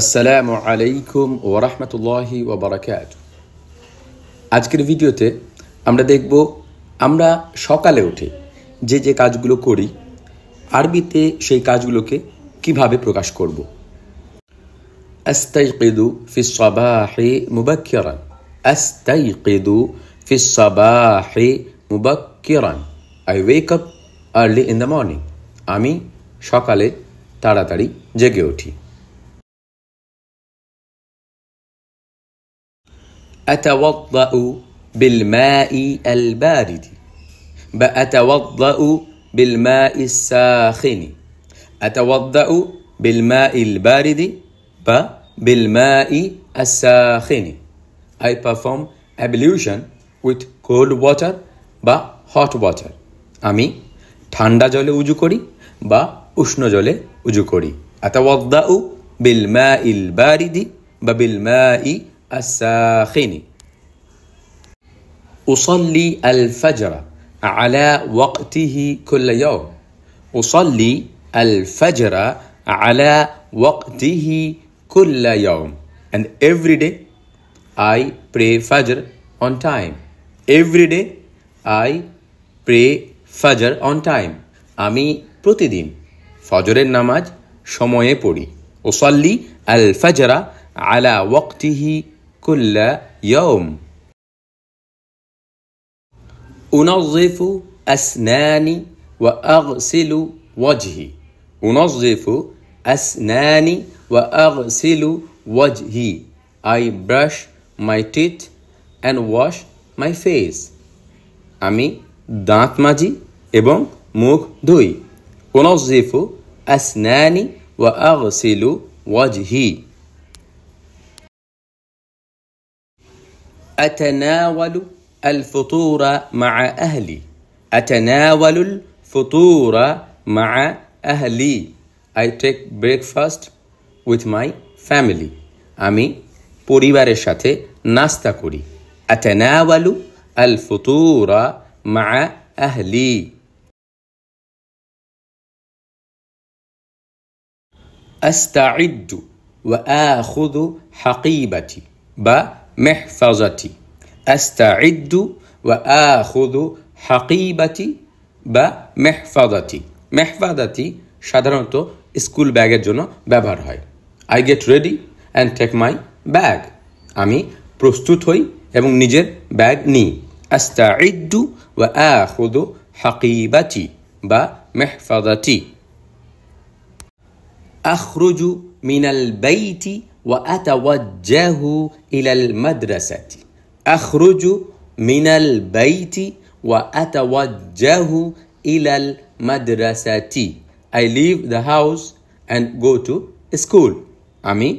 আসসালামু আলাইকুম ওয়া রাহমাতুল্লাহি ওয়া বারাকাতুহু। আজকের ভিডিওতে আমরা দেখব আমরা সকালে উঠে যে কাজগুলো করি আরবিতে সেই কাজগুলোকে কিভাবে প্রকাশ করব। আস্তাইকিদু ফিস সাবাহি মুবাক্কিরান। আস্তাইকিদু ফিস সাবাহি মুবাক্কিরান। I wake up early in the morning. আমি সকালে তাড়াতাড়ি জেগে উঠি। أتوضأ بالماء البارد. أتوضأ بالماء الساخن. أتوضأ بالماء البارد بالماء الساخن. I perform ablution with cold water বা hot water. আমি ঠান্ডা জলে উজু করি বা উষ্ণ জলে উজু করি। أتوضأ بالماء البارد بالماء الساخن. أصلي الفجر على وقته كل يوم. أصلي الفجر على وقته كل يوم. And every day I pray Fajr on time. Every day I pray Fajr on time. আমি প্রতিদিন ফজরের নামাজ সময়ে পড়ি। أصلي الفجر على وقته كل يوم. أنظف أسناني وأغسل وجهي. أنظف أسناني وأغسل وجهي. I brush my teeth and wash my face. আমি দাঁত মাজি এবং মুখ ধুই। أنظف أسناني وأغسل وجهي. أتناول الفطور مع أهلي. أتناول الفطور مع أهلي. I take breakfast with my family. আমি পরিবারের সাথে নাস্তা করি। أتناول الفطور مع أهلي. أستعد وآخذ حقيبتي محفظتي. أستعد وآخذ حقيبتي محفظتي. محفظتي সাধারণত স্কুল ব্যাগের জন্য ব্যবহার হয়। I get ready and take my bag. আমি প্রস্তুত হই এবং নিজের ব্যাগ নিই। أستعد وآخذ حقيبتي محفظتي. أخرج من البيت وأتوجه إلى المدرسة. أخرج من البيت وأتوجه إلى المدرسة. I leave the house and go to school. আমি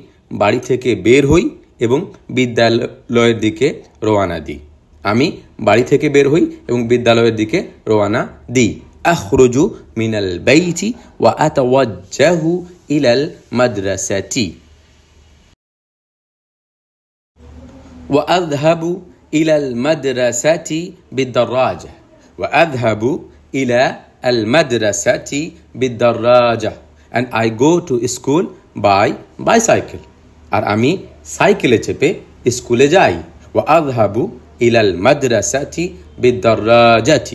বাড়ি থেকে বের হই এবং বিদ্যালয়ের দিকে রওনা দিই। আমি বাড়ি থেকে বের হই এবং বিদ্যালয়ের দিকে রওনা দিই। أخرج من البيت وأتوجه إلى المدرسة. وأذهب إلى المدرسة بالدراجة. وأذهب إلى المدرسة بالدراجة. And I go to school by bicycle. আর আমি সাইকেলে চেপে স্কুলে যাই। وأذهب إلى المدرسة بالدراجة.